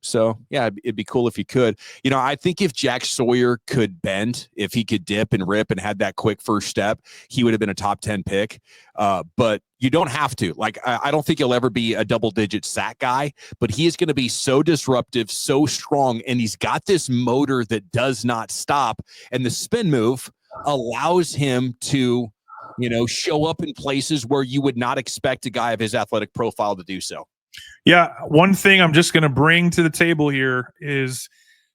So, yeah, it'd be cool if he could. I think if Jack Sawyer could bend, if he could dip and rip and had that quick first step, he would have been a top 10 pick. But you don't have to. Like, I don't think he'll ever be a double-digit sack guy, but he is going to be so disruptive, so strong, and he's got this motor that does not stop. And the spin move allows him to, show up in places where you would not expect a guy of his athletic profile to do so. Yeah, one thing I'm just going to bring to the table here is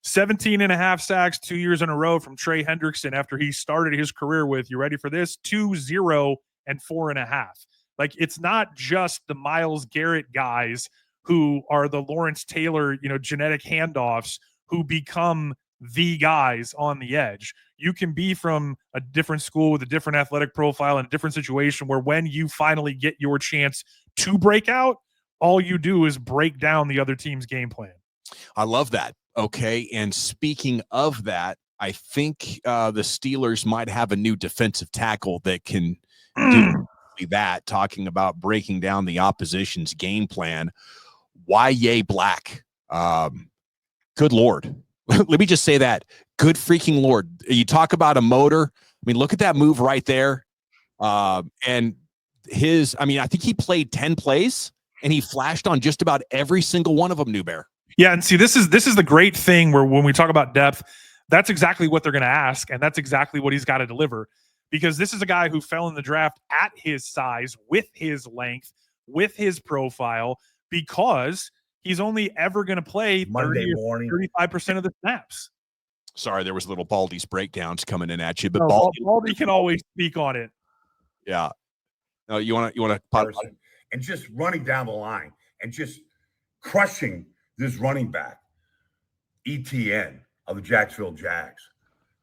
17 and a half sacks 2 years in a row from Trey Hendrickson after he started his career with, you ready for this? 2-0 and 4.5. Like, it's not just the Myles Garrett guys who are the Lawrence Taylor, genetic handoffs who become the guys on the edge. You can be from a different school with a different athletic profile and a different situation where when you finally get your chance to break out, all you do is break down the other team's game plan. I love that. Okay. And speaking of that, I think the Steelers might have a new defensive tackle that can do that, talking about breaking down the opposition's game plan. Y.A. Black. Good Lord. Let me just say that. Good freaking Lord. You talk about a motor. I mean, look at that move right there. And I think he played 10 plays. And he flashed on just about every single one of them, New Bear. Yeah, and see, this is the great thing where when we talk about depth, that's exactly what they're going to ask, and that's exactly what he's got to deliver. Because this is a guy who fell in the draft at his size, with his length, with his profile, because he's only ever going to play 35% of the snaps. Sorry, there was little Baldy's breakdowns coming in at you, but no, Baldy can always speak on it. Yeah. No, you want to pop and just running down the line and just crushing this running back, ETN of the Jacksonville Jags.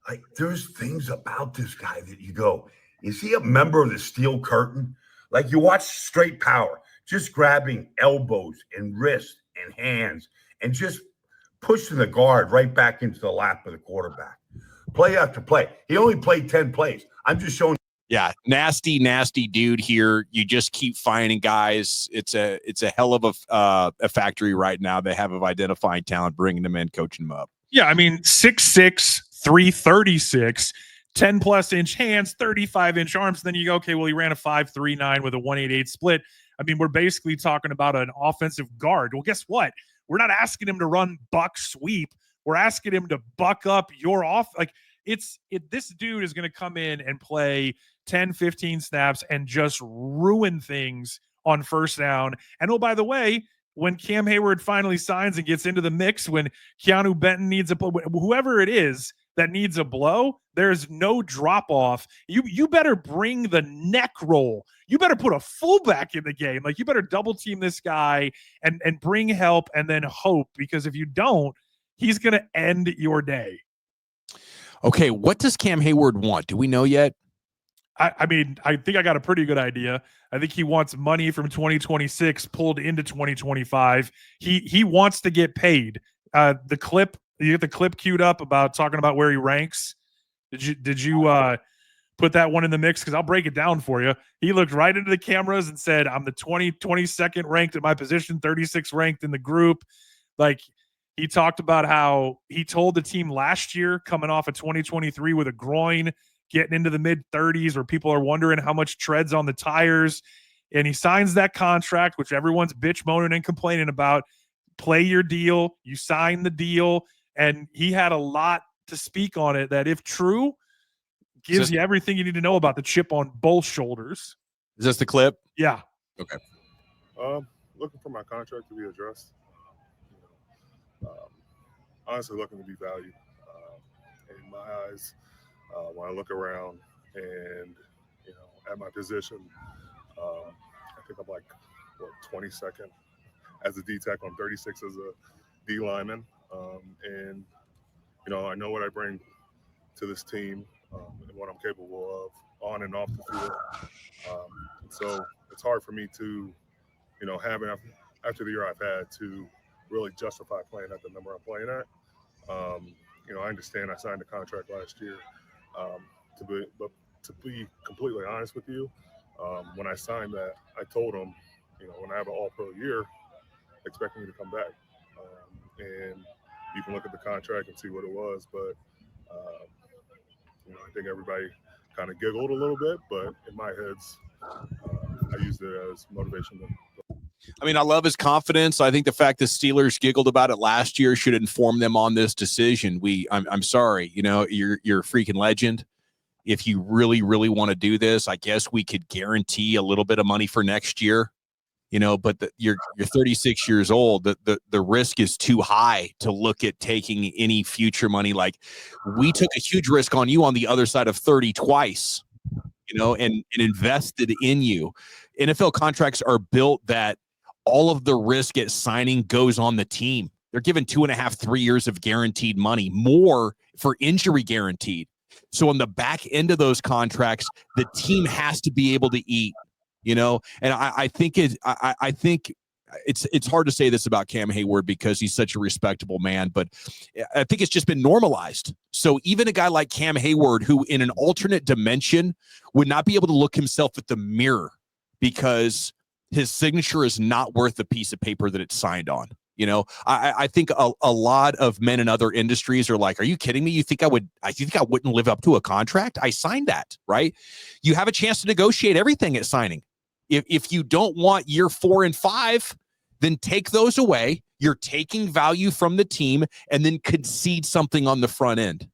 Like, there's things about this guy that you go, is he a member of the Steel Curtain? Like, you watch straight power, just grabbing elbows and wrists and hands and just pushing the guard right back into the lap of the quarterback. Play after play. He only played 10 plays. I'm just showing. Yeah, nasty dude here. You just keep finding guys. It's a hell of a factory right now. They have of identifying talent, bringing them in, coaching them up. Yeah, I mean, 6'6", 336, 10-plus inch hands, 35-inch arms. Then you go, okay, well, he ran a 5.39 with a 1.88 split. I mean, we're basically talking about an offensive guard. Well, guess what? We're not asking him to run buck sweep. We're asking him to buck up your off. Like, this dude is going to come in and play 10, 15 snaps and just ruin things on first down. And oh, by the way, when Cam Hayward finally signs and gets into the mix, when Keanu Benton needs whoever it is that needs a blow, there's no drop off. You better bring the neck roll. You better put a fullback in the game. Like, you better double team this guy and bring help and then hope, because if you don't, he's going to end your day. Okay, what does Cam Hayward want? Do we know yet? I mean, I think I got a pretty good idea. I think he wants money from 2026 pulled into 2025. He wants to get paid. The clip, you get the clip queued up about talking about where he ranks. Did you put that one in the mix? Because I'll break it down for you. He looked right into the cameras and said, I'm the 22nd ranked at my position, 36th ranked in the group. Like, he talked about how he told the team last year, coming off of 2023 with a groin, getting into the mid-30s where people are wondering how much treads on the tires, and he signs that contract, which everyone's bitch moaning and complaining about. Play your deal. You sign the deal, and he had a lot to speak on it that, if true, gives you everything you need to know about the chip on both shoulders. Is this the clip? Yeah. Okay. Looking for my contract to be addressed. Honestly, looking to be valued in my eyes. When I look around and, at my position, I think I'm like, 22nd as a D-Tech. I'm 36 as a D lineman. And, I know what I bring to this team and what I'm capable of on and off the field. So it's hard for me to, having after the year I've had, to really justify playing at the number I'm playing at. I understand I signed a contract last year. But to be completely honest with you, when I signed that, I told him, when I have an all-pro year, expect me to come back. and you can look at the contract and see what it was. But I think everybody kind of giggled a little bit, but in my heads, I used it as motivation. I mean, I love his confidence. I think the fact the Steelers giggled about it last year should inform them on this decision. I'm sorry, you're a freaking legend. If you really, really want to do this, I guess we could guarantee a little bit of money for next year, but you're 36 years old. The risk is too high to look at taking any future money. Like, we took a huge risk on you on the other side of 30 twice, and invested in you. NFL contracts are built that all of the risk at signing goes on the team. They're given 2.5, 3 years of guaranteed money, more for injury guaranteed. So on the back end of those contracts, the team has to be able to eat, and I think it's hard to say this about Cam Hayward because he's such a respectable man, but I think it's just been normalized. So even a guy like Cam Hayward, who in an alternate dimension would not be able to look himself at the mirror because his signature is not worth the piece of paper that it's signed on. I think a lot of men in other industries are like, are you kidding me? You think I wouldn't live up to a contract? I signed that, right? You have a chance to negotiate everything at signing. If you don't want year 4 and 5, then take those away. You're taking value from the team and then concede something on the front end.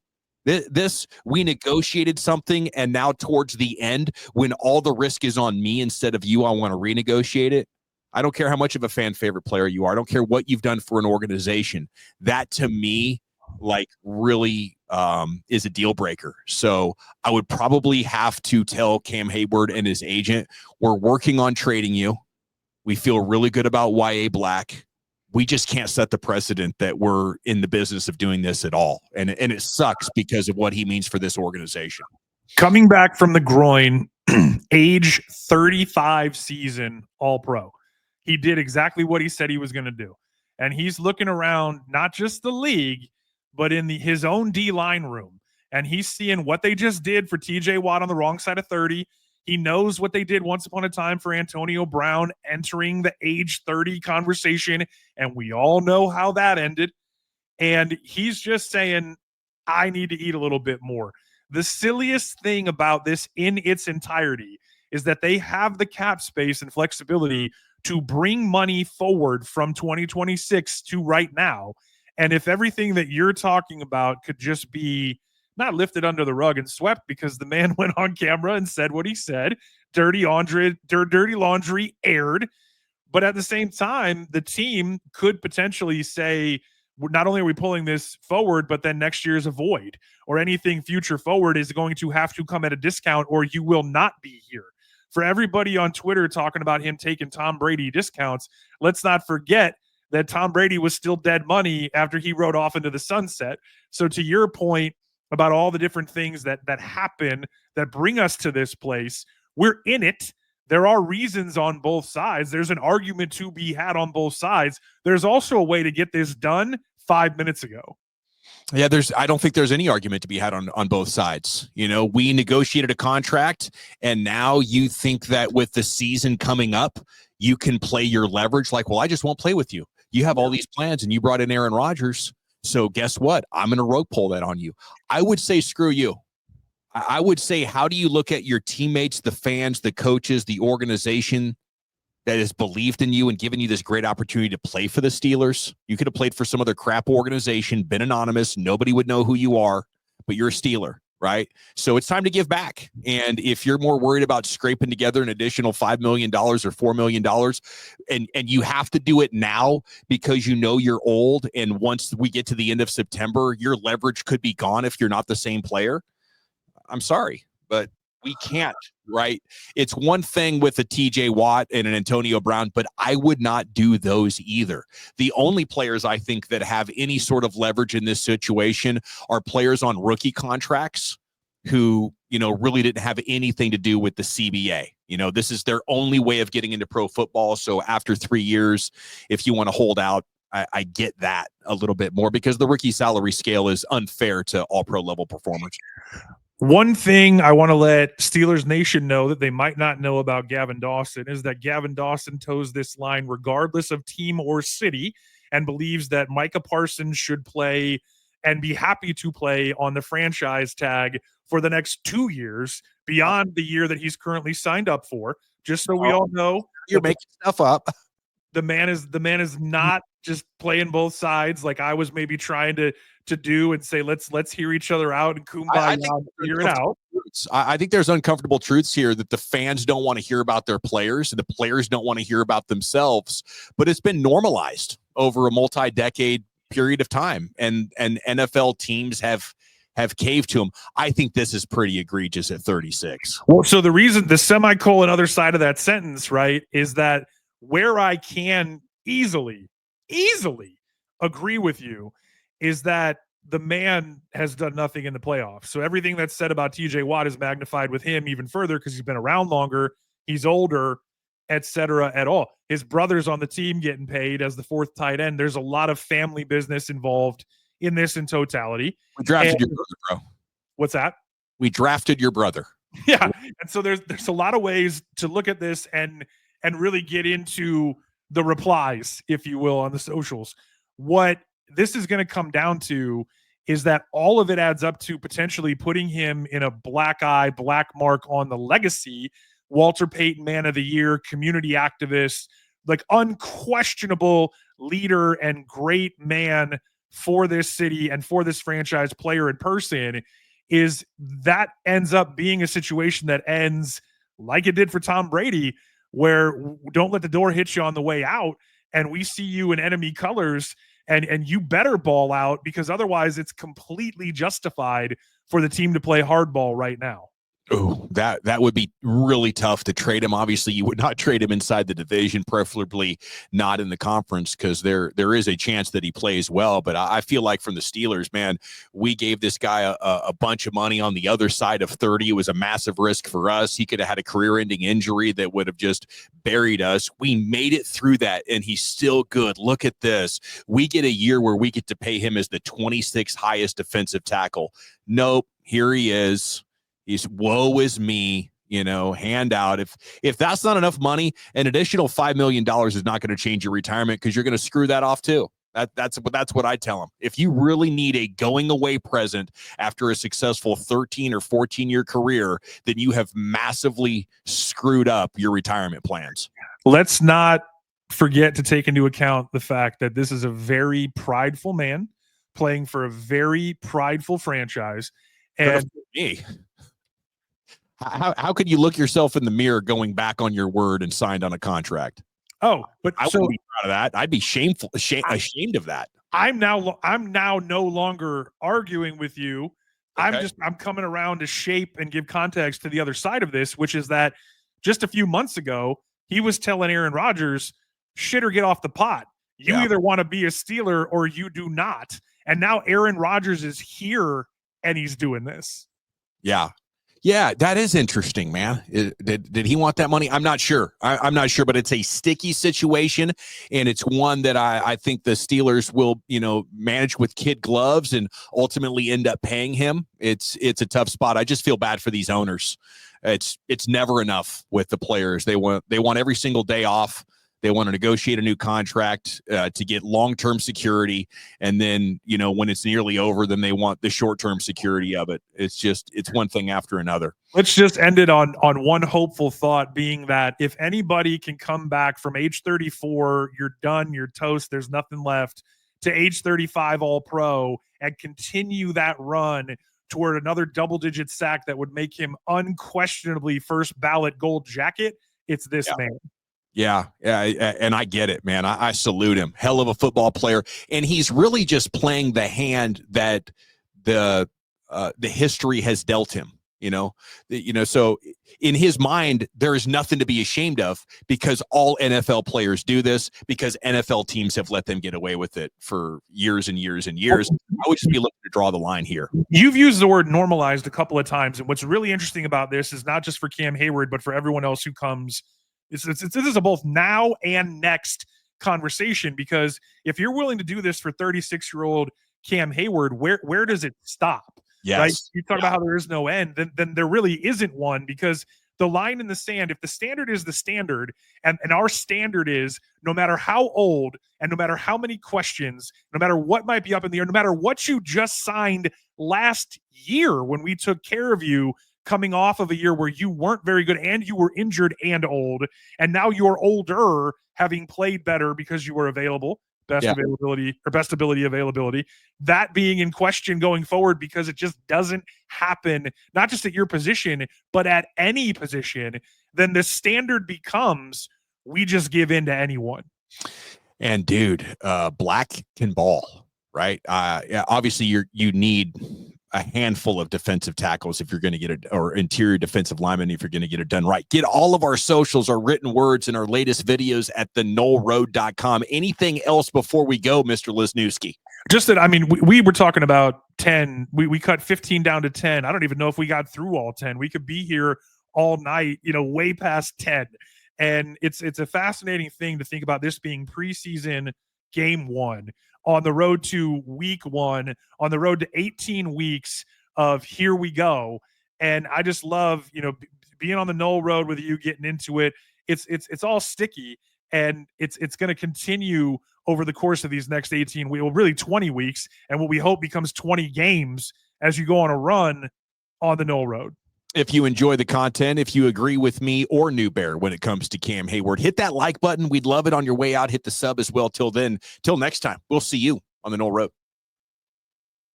We negotiated something, and now towards the end, when all the risk is on me instead of you, I want to renegotiate it. I don't care how much of a fan favorite player you are. I don't care what you've done for an organization. That to me, really is a deal breaker. So I would probably have to tell Cam Hayward and his agent, we're working on trading you. We feel really good about YA Black. We just can't set the precedent that we're in the business of doing this at all. And it sucks because of what he means for this organization. Coming back from the groin, age 35 season, All-Pro. He did exactly what he said he was going to do. And he's looking around, not just the league, but in his own D-line room. And he's seeing what they just did for TJ Watt on the wrong side of 30. He knows what they did once upon a time for Antonio Brown entering the age 30 conversation. And we all know how that ended. And he's just saying, I need to eat a little bit more. The silliest thing about this in its entirety is that they have the cap space and flexibility to bring money forward from 2026 to right now. And if everything that you're talking about could just be not lifted under the rug and swept because the man went on camera and said what he said, dirty laundry aired. But at the same time, the team could potentially say, not only are we pulling this forward, but then next year is a void, or anything future forward is going to have to come at a discount, or you will not be here. For everybody on Twitter talking about him taking Tom Brady discounts, let's not forget that Tom Brady was still dead money after he rode off into the sunset. So to your point about all the different things that happen that bring us to this place, we're in it. There are reasons on both sides. There's an argument to be had on both sides. There's also a way to get this done 5 minutes ago. Yeah, I don't think there's any argument to be had on both sides. We negotiated a contract, and now you think that with the season coming up, you can play your leverage like, well, I just won't play with you. You have all these plans, and you brought in Aaron Rodgers. So guess what? I'm going to rope pull that on you. I would say screw you. I would say, how do you look at your teammates, the fans, the coaches, the organization that has believed in you and given you this great opportunity to play for the Steelers? You could have played for some other crap organization, been anonymous. Nobody would know who you are, but you're a Steeler, right? So it's time to give back. And if you're more worried about scraping together an additional $5 million or $4 million, and you have to do it now because you're old, and once we get to the end of September, your leverage could be gone if you're not the same player, I'm sorry, but we can't, right? It's one thing with a TJ Watt and an Antonio Brown, but I would not do those either. The only players I think that have any sort of leverage in this situation are players on rookie contracts who, really didn't have anything to do with the CBA. This is their only way of getting into pro football. So after 3 years, if you want to hold out, I get that a little bit more because the rookie salary scale is unfair to all pro level performers. One thing I want to let Steelers Nation know that they might not know about Gavin Dawson is that Gavin Dawson toes this line regardless of team or city. and believes that Micah Parsons should play and be happy to play on the franchise tag for the next 2 years beyond the year that he's currently signed up for. Just so we all know, You're making stuff up. the man is not just playing both sides like I was maybe trying to do and say let's hear each other out and kumbaya and figure it out. I think there's uncomfortable truths here that the fans don't want to hear about their players and the players don't want to hear about themselves, but it's been normalized over a multi-decade period of time, and NFL teams have caved to him. I think this is pretty egregious at 36. Well, so the reason, the semicolon other side of that sentence, right, is that where I can easily agree with you is that the man has done nothing in the playoffs. So everything that's said about TJ Watt is magnified with him even further because he's been around longer, he's older, etc. at all. His brother's on the team getting paid as the fourth tight end. There's a lot of family business involved in this in totality. We drafted your brother, bro. What's that? We drafted your brother. Yeah. And so there's a lot of ways to look at this and really get into the replies, if you will, on the socials. What this is going to come down to is that all of it adds up to potentially putting him in a black mark on the legacy. Walter Payton, Man of the Year, community activist, like unquestionable leader and great man for this city and for this franchise, player in person, is that ends up being a situation that ends like it did for Tom Brady, where don't let the door hit you on the way out, and we see you in enemy colors, and you better ball out, because otherwise it's completely justified for the team to play hardball right now. Oh, that would be really tough to trade him. Obviously, you would not trade him inside the division, preferably not in the conference, because there is a chance that he plays well. But I feel like from the Steelers, man, we gave this guy a bunch of money on the other side of 30. It was a massive risk for us. He could have had a career-ending injury that would have just buried us. We made it through that, and he's still good. Look at this. We get a year where we get to pay him as the 26th highest defensive tackle. Nope, here he is. He's woe is me, hand out. If that's not enough money, an additional $5 million is not going to change your retirement, because you're going to screw that off too. That's what I tell him. If you really need a going away present after a successful 13 or 14-year career, then you have massively screwed up your retirement plans. Let's not forget to take into account the fact that this is a very prideful man playing for a very prideful franchise. And me. How could you look yourself in the mirror going back on your word and signed on a contract? Oh, but I wouldn't be proud of that. I'd be ashamed of that. I'm now no longer arguing with you. Okay. I'm coming around to shape and give context to the other side of this, which is that just a few months ago, he was telling Aaron Rodgers, shit or get off the pot. You either want to be a Steeler or you do not. And now Aaron Rodgers is here and he's doing this. Yeah. Yeah, that is interesting, man. Did he want that money? I'm not sure. I'm not sure, but it's a sticky situation, and it's one that I think the Steelers will, manage with kid gloves and ultimately end up paying him. It's a tough spot. I just feel bad for these owners. It's never enough with the players. They want every single day off. They want to negotiate a new contract to get long-term security. And then, when it's nearly over, then they want the short-term security of it. It's one thing after another. Let's just end it on one hopeful thought, being that if anybody can come back from age 34, you're done, you're toast, there's nothing left, to age 35 all-pro and continue that run toward another double-digit sack that would make him unquestionably first ballot gold jacket, it's this man. Yeah, and I get it, man. I salute him. Hell of a football player, and he's really just playing the hand that the history has dealt him. So in his mind, there is nothing to be ashamed of, because all NFL players do this, because NFL teams have let them get away with it for years and years and years. I would just be looking to draw the line here. You've used the word normalized a couple of times, and what's really interesting about this is not just for Cam Hayward, but for everyone else who comes. This is a both now and next conversation, because if you're willing to do this for 36-year-old Cam Hayward, where does it stop? Yes. Right? You talk about how there is no end, then there really isn't one, because the line in the sand, if the standard is the standard, and our standard is no matter how old and no matter how many questions, no matter what might be up in the air, no matter what you just signed last year when we took care of you, coming off of a year where you weren't very good and you were injured and old, and now you're older, having played better because you were available, best ability availability, that being in question going forward because it just doesn't happen, not just at your position, but at any position, then the standard becomes we just give in to anyone. And dude, Black can ball, right? Yeah, obviously you need a handful of defensive tackles if you're going to get it, or interior defensive linemen if you're going to get it done right. Get all of our socials, our written words, and our latest videos at thenollroad.com. Anything else before we go, Mr. Lisnewski? Just that, I mean, we were talking about 10. We cut 15 down to 10. I don't even know if we got through all 10. We could be here all night, way past 10. And it's a fascinating thing to think about this being preseason game 1, on the road to week 1, on the road to 18 weeks of here we go. And I just love, being on the Noll road with you, getting into it. It's all sticky, and it's going to continue over the course of these next 18 weeks, well, really 20 weeks, and what we hope becomes 20 games as you go on a run on the Noll road. If you enjoy the content, if you agree with me or New Bear when it comes to Cam Hayward, hit that like button. We'd love it on your way out. Hit the sub as well. Till next time, we'll see you on the Noll Road.